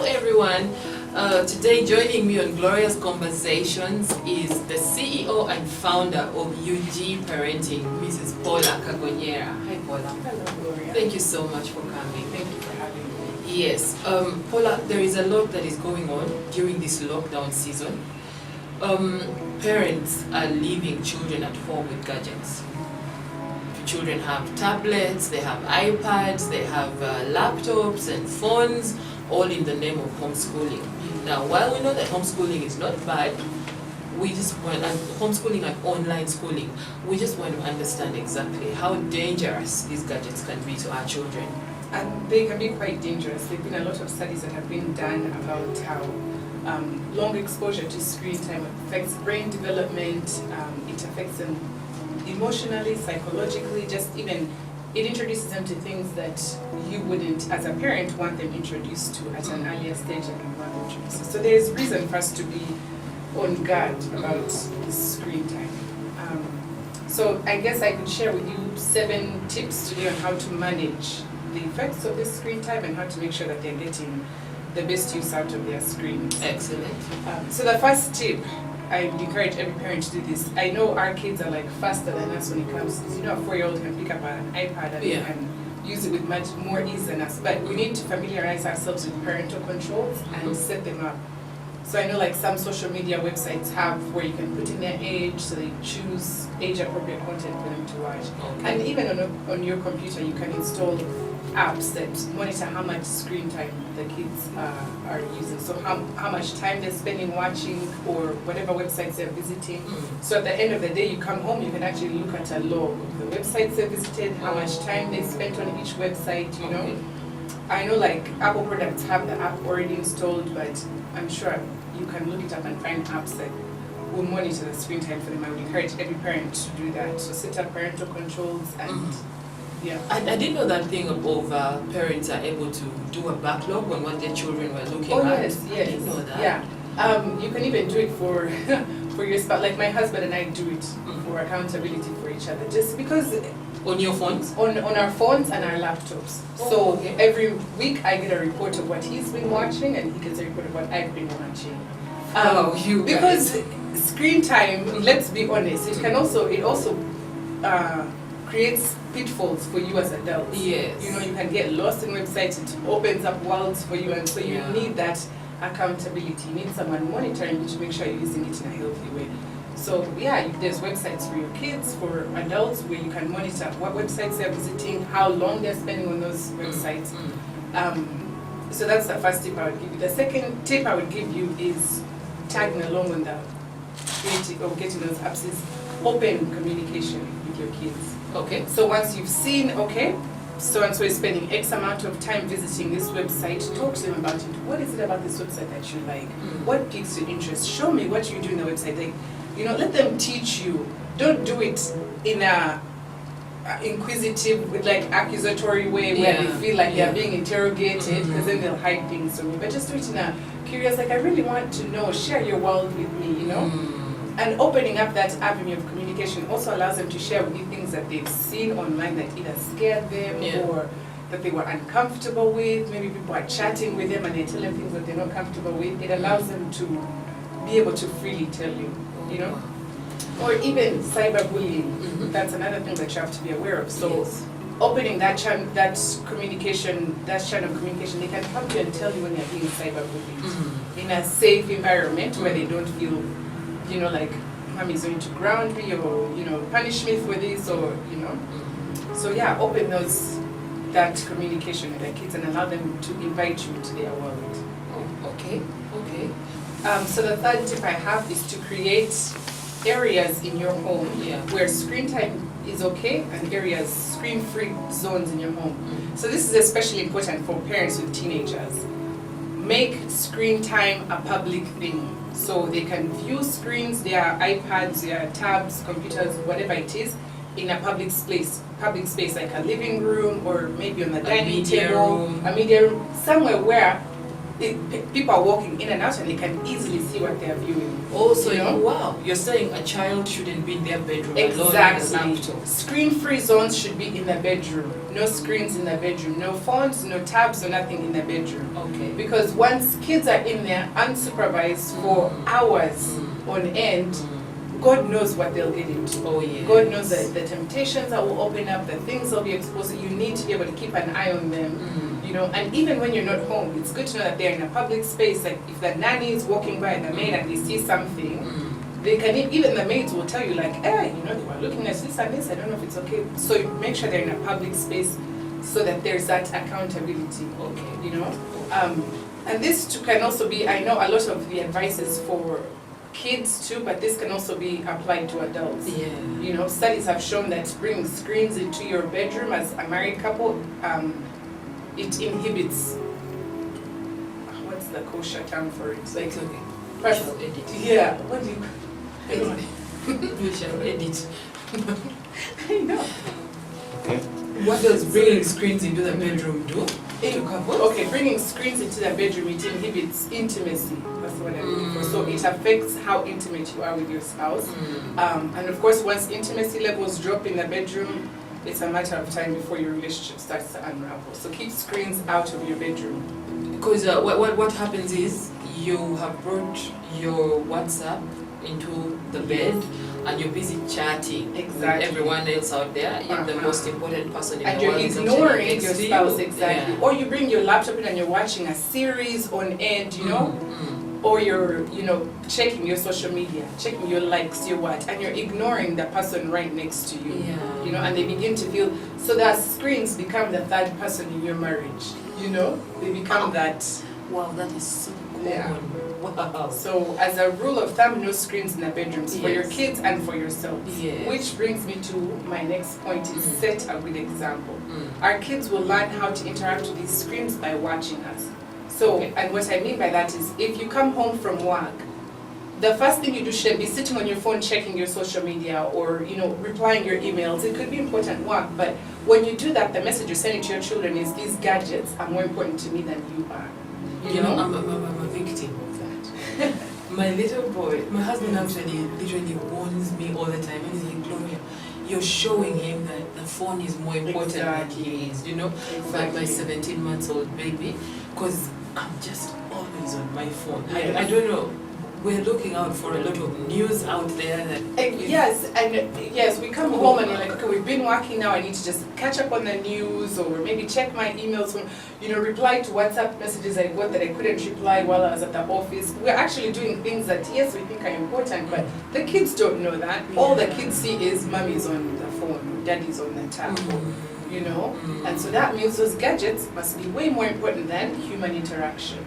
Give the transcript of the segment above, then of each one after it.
everyone. Today joining me on Gloria's Conversations is the CEO and founder of UG Parenting, Mrs. Paula Kagonyera. Hi Paula. Hello Gloria. Thank you so much for coming. Thank you for having me. Yes, Paula, there is a lot that is going on during this lockdown season. Parents are leaving children at home with gadgets. Children have tablets, they have iPads, they have laptops and phones, all in the name of homeschooling. Now, while we know that homeschooling is not bad, we just want, and homeschooling and online schooling, we just want to understand exactly how dangerous these gadgets can be to our children. And they can be quite dangerous. There have been a lot of studies that have been done about how long exposure to screen time affects brain development, it affects them emotionally, psychologically, just even it introduces them to things that you wouldn't, as a parent, want them introduced to at an earlier stage and you want them introduced. So there's reason for us to be on guard about screen time. So I guess I could share with you 7 tips today on how to manage the effects of this screen time and how to make sure that they're getting the best use out of their screens. Excellent. So the first tip, I would encourage every parent to do this. I know our kids are like faster than us when it comes to, a 4-year-old can pick up an iPad and use it with much more ease than us. But we need to familiarize ourselves with parental controls and set them up. So I know like some social media websites have where you can put in their age, so they choose age-appropriate content for them to watch. Okay. And even on your computer, you can install apps that monitor how much screen time the kids are using. So how much time they're spending watching or whatever websites they're visiting. So at the end of the day, you come home, you can actually look at a log of the websites they visited, how much time they spent on each website, you know. Okay. I know like Apple products have the app already installed, but I'm sure you can look it up and find apps that will monitor the screen time for them. I would encourage every parent to do that. So set up parental controls and yeah. I didn't know that thing of parents are able to do a backlog on what their children were looking Oh at. yes, yes. I didn't know that. Yeah. You can even do it for for your spouse. Like my husband and I do it for accountability for each other. Just because On your phones? on our phones and our laptops. Oh, So okay. every week I get a report of what he's been watching and he gets a report of what I've been watching. Because screen time, let's be honest, it also creates pitfalls for you as adults. Yes. You know, you can get lost in websites, it opens up worlds for you, and so you need that accountability. You need someone monitoring you to make sure you're using it in a healthy way. So yeah, there's websites for your kids, for adults, where you can monitor what websites they're visiting, how long they're spending on those websites. So that's the first tip I would give you. The second tip I would give you is tagging along on the creating or getting those apps is open communication with your kids. Okay. So once you've seen, okay, so-and-so is spending X amount of time visiting this website, talk to them about it. What is it about this website that you like? What piques your interest? Show me what you do in the website. Like, let them teach you. Don't do it in a inquisitive, with like accusatory way where they feel like they're being interrogated, because then they'll hide things from you. But just do it in a curious, like, I really want to know, share your world with me, And opening up that avenue of communication also allows them to share with you things that they've seen online that either scared them or that they were uncomfortable with. Maybe people are chatting with them and they tell them things that they're not comfortable with. It allows them to be able to freely tell you, Or even cyberbullying. That's another thing that you have to be aware of. So opening that channel of communication, they can come to you and tell you when they're being cyberbullied in a safe environment where they don't feel like mommy's going to ground me or, punish me for this or, So yeah, open that communication with their kids and allow them to invite you into their world. Oh, okay. So the third tip I have is to create areas in your home where screen time is okay and areas, screen-free zones in your home. So this is especially important for parents with teenagers. Make screen time a public thing. So they can view screens, their iPads, their tabs, computers, whatever it is, in a public space like a living room or maybe on the dining table, a media room, somewhere where people are walking in and out and they can easily see what they are viewing. Also, You know? wow, you're saying a child shouldn't be in their bedroom alone with a Exactly. laptop. Screen-free zones should be in the bedroom. No screens in the bedroom. No phones, no tabs, or nothing in the bedroom. Okay. Because once kids are in there unsupervised for hours on end, God knows what they'll get into. Oh yeah. God knows the temptations that will open up, the things they'll be exposed to. You need to be able to keep an eye on them, you know. And even when you're not home, it's good to know that they're in a public space. Like if the nanny is walking by and the maid and they see something, they can even the maids will tell you like, hey, you know, they were looking at this and this. I don't know if it's okay. So you make sure they're in a public space so that there's that accountability. Okay. You know, and this too can also be. I know a lot of the advice is for kids too, but this can also be applied to adults. Yeah. You know, studies have shown that bringing screens into your bedroom as a married couple, it inhibits. What's the kosher term for it? Like, It's okay. We pers- shall edit. yeah. What do you? I don't know. We shall edit. I know. What does bringing screens into the bedroom do to couples? Okay, bringing screens into the bedroom, it inhibits intimacy. That's what I'm looking for. So it affects how intimate you are with your spouse. And of course, once intimacy levels drop in the bedroom, it's a matter of time before your relationship starts to unravel. So keep screens out of your bedroom. Because what happens is you have brought your WhatsApp into the bed and you're busy chatting Exactly. with everyone else out there. You're the most important person in And the you're world. is ignoring actually your next to spouse, you. exactly. Yeah. Or you bring your laptop in and you're watching a series on end, you know? Or you're, you know, checking your social media, checking your likes, your what, and you're ignoring the person right next to you. Yeah. You know, and they begin to feel, so that screens become the third person in your marriage, you know? They become that. Wow, that is so common. Yeah. Wow. So as a rule of thumb, no screens in the bedrooms for your Yes. kids and for yourself. Yes. Which brings me to my next point is set a good example. Mm. Our kids will learn how to interact with these screens by watching us. So, Okay. and what I mean by that is if you come home from work, the first thing you do should be sitting on your phone checking your social media or, you know, replying your emails. It could be important work, but when you do that, the message you're sending to your children is these gadgets are more important to me than you are. You know, I'm a victim of that. My little boy, my husband actually literally warns me all the time. And he's like, Gloria, you're showing him that the phone is more important than he is, you know? Like my 17-month-old baby, because I'm just always on my phone. Yes. I don't know. We're looking out for a lot of news out there that Yes, we come home and you're like, okay, we've been working now, I need to just catch up on the news or maybe check my emails, from, you know, reply to WhatsApp messages I got that I couldn't reply while I was at the office. We're actually doing things that, yes, we think are important, but the kids don't know that. All the kids see is mommy's on the phone, or daddy's on the tab, you know? And so that means those gadgets must be way more important than human interaction.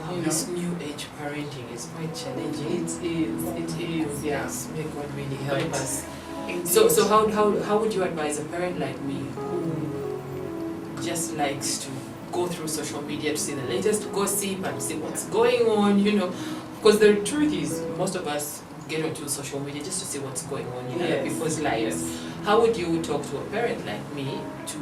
wow, You this new age parenting is quite challenging. It is, yeah. Yes, may God really help But us. Indeed. So how would you advise a parent like me who just likes to go through social media to see the latest gossip and see what's going on, you know? Because the truth is, most of us get onto social media just to see what's going on in other people's lives. Yes. How would you talk to a parent like me to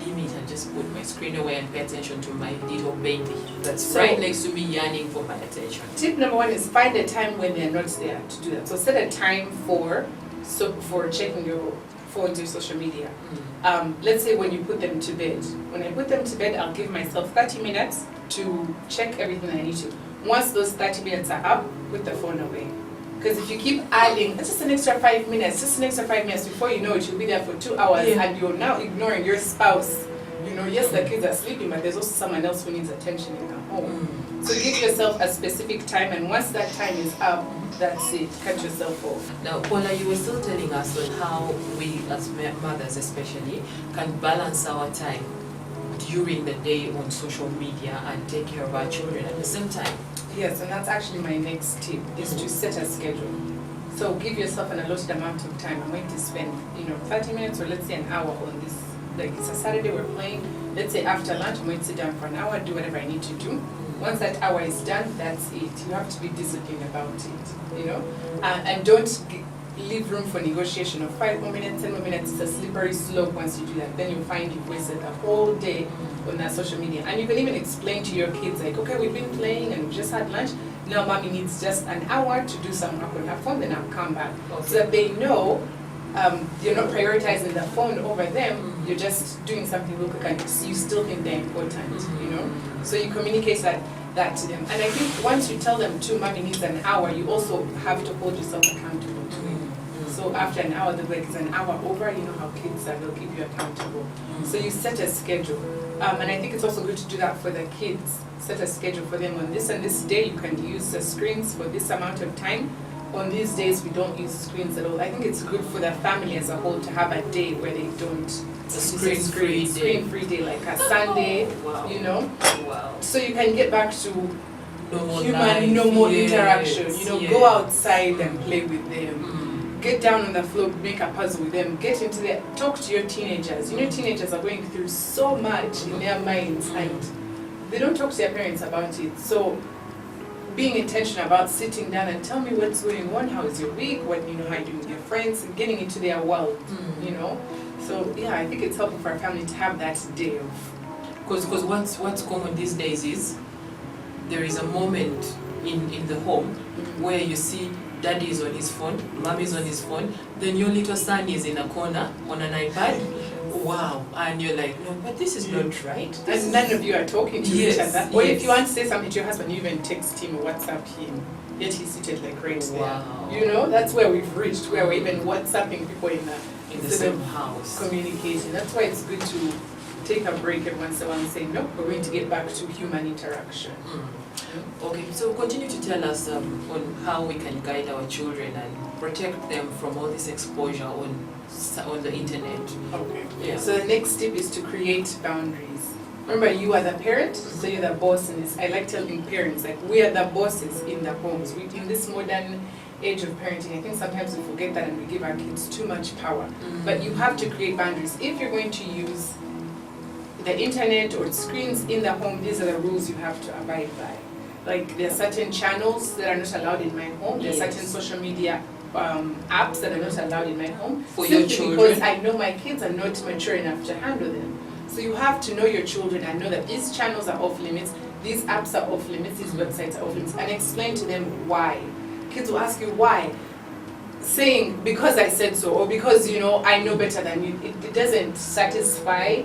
limit and just put my screen away and pay attention to my little baby that's So- right next to me yearning for my attention? Tip number one is find a time when they're not there to do that. So set a time for checking your phones or social media. Let's say when you put them to bed. When I put them to bed, I'll give myself 30 minutes to check everything I need to. Once those 30 minutes are up, put the phone away. Because if you keep adding, it's just an extra 5 minutes, before you know it, you'll be there for 2 hours and you're now ignoring your spouse. You know, yes, the kids are sleeping, but there's also someone else who needs attention in the home. So give yourself a specific time, and once that time is up, that's it. Cut yourself off. Now, Paula, you were still telling us on how we, as mothers especially, can balance our time during the day on social media and take care of our children at the same time. Yes, and that's actually my next tip, is to set a schedule. So give yourself an allotted amount of time. I'm going to spend, 30 minutes or let's say an hour on this. Like it's a Saturday, we're playing. Let's say after lunch, I'm going to sit down for an hour, do whatever I need to do. Once that hour is done, that's it. You have to be disciplined about it, And don't, leave room for negotiation of 5 more minutes, 10 more minutes. It's a slippery slope once you do that. Then you find you've wasted the whole day on that social media. And you can even explain to your kids, like, okay, we've been playing and we've just had lunch. Now mommy needs just an hour to do some work on her phone, then I'll come back. Okay. So that they know you're not prioritizing the phone over them, you're just doing something real quick and you still think they're important, you know? So you communicate that to them. And I think once you tell them too, mommy needs an hour, you also have to hold yourself accountable to it. So after an hour, they'll be like, it's an hour over, you know how kids are, they'll keep you accountable. So you set a schedule. And I think it's also good to do that for the kids. Set a schedule for them. On this and this day, you can use the screens for this amount of time. On these days, we don't use screens at all. I think it's good for the family as a whole to have a day where they don't. Screen-free day, like a Sunday, you know. Wow. So you can get back to normal interaction. You know, go outside and play with them. Get down on the floor, make a puzzle with them. Get into there. Talk to your teenagers. You know, teenagers are going through so much in their minds, and they don't talk to their parents about it. So being intentional about sitting down and tell me what's going on, how is your week, what you know, how you doing with your friends, and getting into their world, you know. So yeah, I think it's helpful for a family to have that day of. Because what's common these days is there is a moment in the home where you see daddy is on his phone, mommy is on his phone, then your little son is in a corner on an iPad. Wow, and you're like, no, but this is not right. And none of you are talking to each other. Or if you want to say something to your husband, you even text him or WhatsApp him. Yet he's seated like right there. You know, that's where we've reached, where we're even WhatsApping people in the same house. Communication. That's why it's good to take a break every once in a while and say, no, we're going to get back to human interaction. Okay, so continue to tell us on how we can guide our children and protect them from all this exposure on the internet. Okay. Yeah. So the next step is to create boundaries. Remember, you are the parent, so you're the boss in this. I like telling parents, like, we are the bosses in the homes. In this modern age of parenting, I think sometimes we forget that and we give our kids too much power. But you have to create boundaries. If you're going to use the internet or screens in the home, these are the rules you have to abide by. Like, there are certain channels that are not allowed in my home. There are certain social media apps that are not allowed in my home. For your children? Because I know my kids are not mature enough to handle them. So you have to know your children and know that these channels are off limits, these apps are off limits, these websites are off limits, and explain to them why. Kids will ask you why. Saying, because I said so, or because, you know, I know better than you, it doesn't satisfy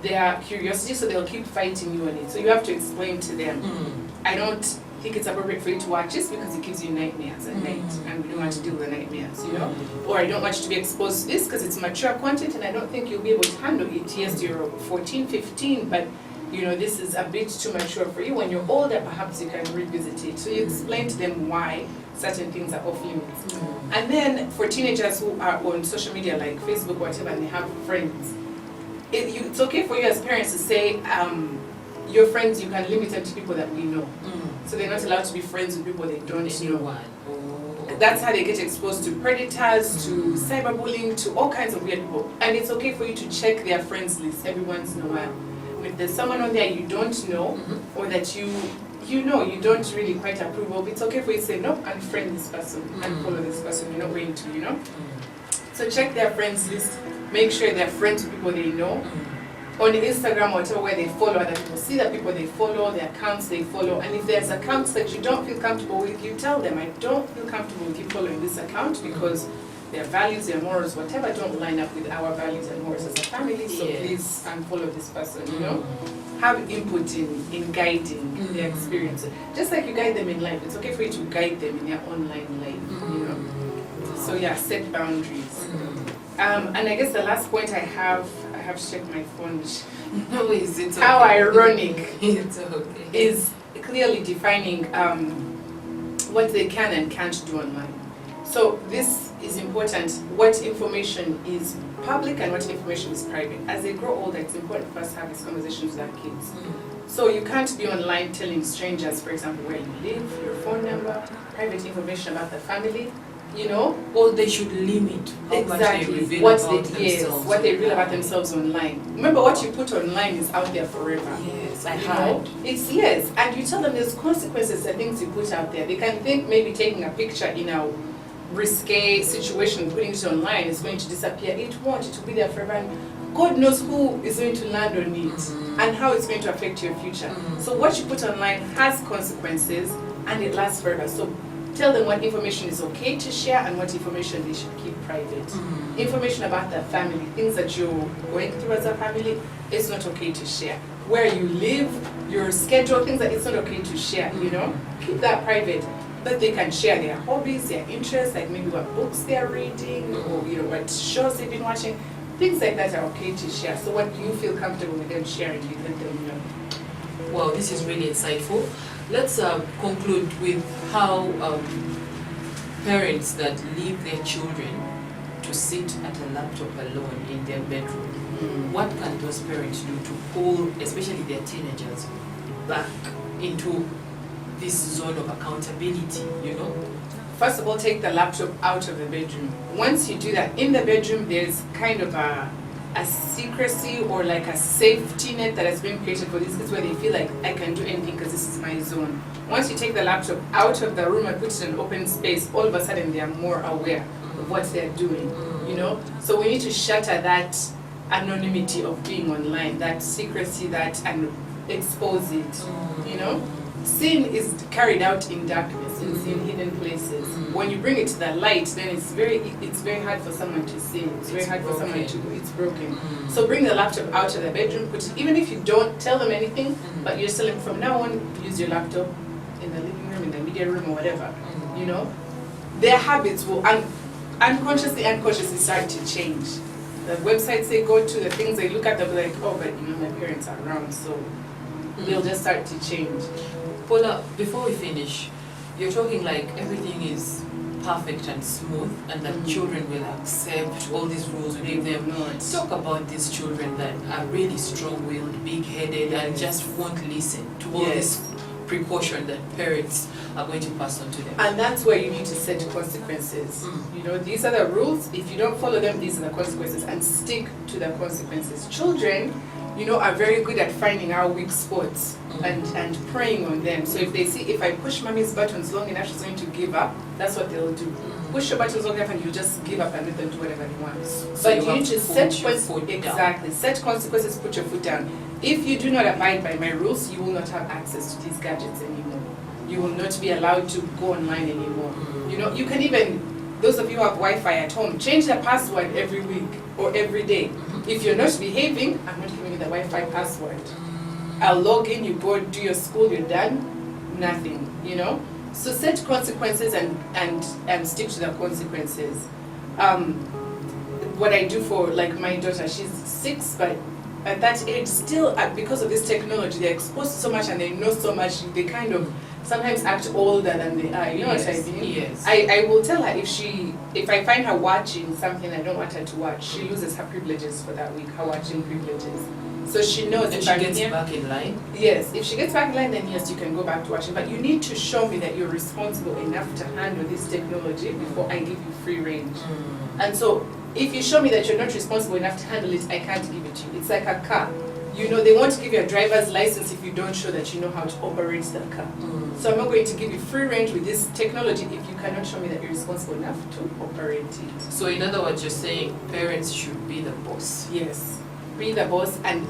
their curiosity, so they'll keep fighting you on it. So you have to explain to them, I don't think it's appropriate for you to watch this because it gives you nightmares at night, and we don't want to deal with the nightmares, you know? Or I don't want you to be exposed to this because it's mature content and I don't think you'll be able to handle it. Yes, you're 14, 15, but you know, this is a bit too mature for you. When you're older, perhaps you can revisit it. So you explain to them why certain things are off limits. And then for teenagers who are on social media like Facebook or whatever, and they have friends, it's okay for you as parents to say, your friends, you can limit them to people that we know. So they're not allowed to be friends with people they don't know. That's how they get exposed to predators, to cyberbullying, to all kinds of weird people. And it's okay for you to check their friends list every once in a while. If there's someone on there you don't know, or that you know you don't really quite approve of, it's okay for you to say, no, unfriend this person, unfollow this person, you're not going to, you know? So check their friends list, make sure they're friends with people they know. On Instagram or whatever, where they follow other people, see the people they follow, the accounts they follow, and if there's accounts that you don't feel comfortable with, you tell them, I don't feel comfortable with you following this account because their values, their morals, whatever, don't line up with our values and morals as a family, so please unfollow this person, you know? Have input in guiding their experience. Just like you guide them in life, it's okay for you to guide them in their online life, you know? So yeah, set boundaries. And I guess the last point I have to check my phone, No, is it okay? How ironic It's okay. is clearly defining what they can and can't do online. So this is important, what information is public and what information is private. As they grow older, it's important for us to have these conversations with our kids. So you can't be online telling strangers, for example, where you live, your phone number, private information about the family, you know? Or they should limit how much they reveal about themselves. What they reveal about themselves online. Remember, what you put online is out there forever. Yes, I heard. It's and you tell them there's consequences to things you put out there. They can think maybe taking a picture in a risque situation, putting it online is going to disappear. It won't. It will be there forever. And God knows who is going to land on it and how it's going to affect your future. So what you put online has consequences and it lasts forever. So tell them what information is okay to share and what information they should keep private. Information about their family, things that you're going through as a family, it's not okay to share. Where you live, your schedule, things that it's not okay to share, you know? Keep that private. But they can share their hobbies, their interests, like maybe what books they're reading or you know what shows they've been watching. Things like that are okay to share. So what you feel comfortable with them sharing, you let them know. Wow, this is really insightful. Let's conclude with how parents that leave their children to sit at a laptop alone in their bedroom, what can those parents do to pull, especially their teenagers, back into this zone of accountability, you know? First of all, take the laptop out of the bedroom. Once you do that, in the bedroom, there's kind of a secrecy or like a safety net that has been created for these kids where they feel like I can do anything because this is my zone. Once you take the laptop out of the room and put it in an open space, all of a sudden they are more aware of what they're doing, you know? So we need to shatter that anonymity of being online, that secrecy, that, and expose it, you know? Sin is carried out in darkness, it's in hidden places. When you bring it to the light, then it's very hard for someone to sin. It's very hard for someone to, it's broken. So bring the laptop out of the bedroom, put it, even if you don't tell them anything, but you're telling them from now on, use your laptop in the living room, in the media room, or whatever, you know? Their habits will unconsciously start to change. The websites they go to, the things they look at, they'll be like, oh, but you know, my parents are around, so they'll just start to change. Paula, before we finish, you're talking like everything is perfect and smooth and that children will accept all these rules we give them. Talk about these children that are really strong-willed, big-headed and just won't listen to all this precaution that parents are going to pass on to them. And that's where you need to set consequences. You know, these are the rules. If you don't follow them, these are the consequences, and stick to the consequences. Children, you know, are very good at finding our weak spots and preying on them. So if they see, if I push mommy's buttons long enough, she's going to give up, that's what they'll do. Push your buttons long enough and you just give up and let them do whatever they want. So but you need to set set consequences, put your foot down. If you do not abide by my rules, you will not have access to these gadgets anymore. You will not be allowed to go online anymore. You know, you can even, those of you who have Wi-Fi at home, change the password every week or every day. If you're not behaving, I'm not giving you the Wi-Fi password. I'll log in, you go do your school, you're done, nothing, you know? So set consequences and stick to the consequences. What I do for, like, my daughter, she's 6, but at that age, still, because of this technology, they're exposed to so much and they know so much, they kind of sometimes act older than they are, you know what I mean? Yes. I will tell her if I find her watching something I don't want her to watch, she loses her privileges for that week, her watching privileges. So she knows if she gets back in line? Yes, if she gets back in line, then yes, you can go back to watching. But you need to show me that you're responsible enough to handle this technology before I give you free range. And so if you show me that you're not responsible enough to handle it, I can't give it to you. It's like a car. You know, they won't give you a driver's license if you don't show that you know how to operate the car. So I'm not going to give you free range with this technology if you cannot show me that you're responsible enough to operate it. So in other words, you're saying parents should be the boss. Yes. Be the boss and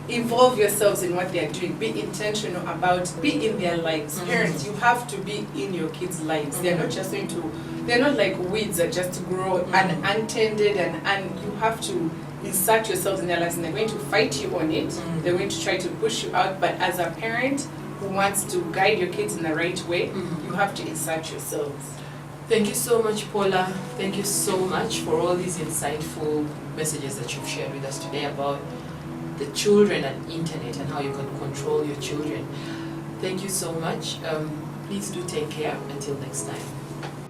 involve yourselves in what they are doing. Be intentional about, be in their lives. Parents, you have to be in your kids' lives. They're not just going to, they're not like weeds that just grow untended and you have to insert yourselves in their lives and they're going to fight you on it. They're going to try to push you out, but as a parent who wants to guide your kids in the right way, you have to insert yourselves. Thank you so much, Paula. Thank you so much for all these insightful messages that you've shared with us today about the children and internet and how you can control your children. Thank you so much. Please do take care. Until next time.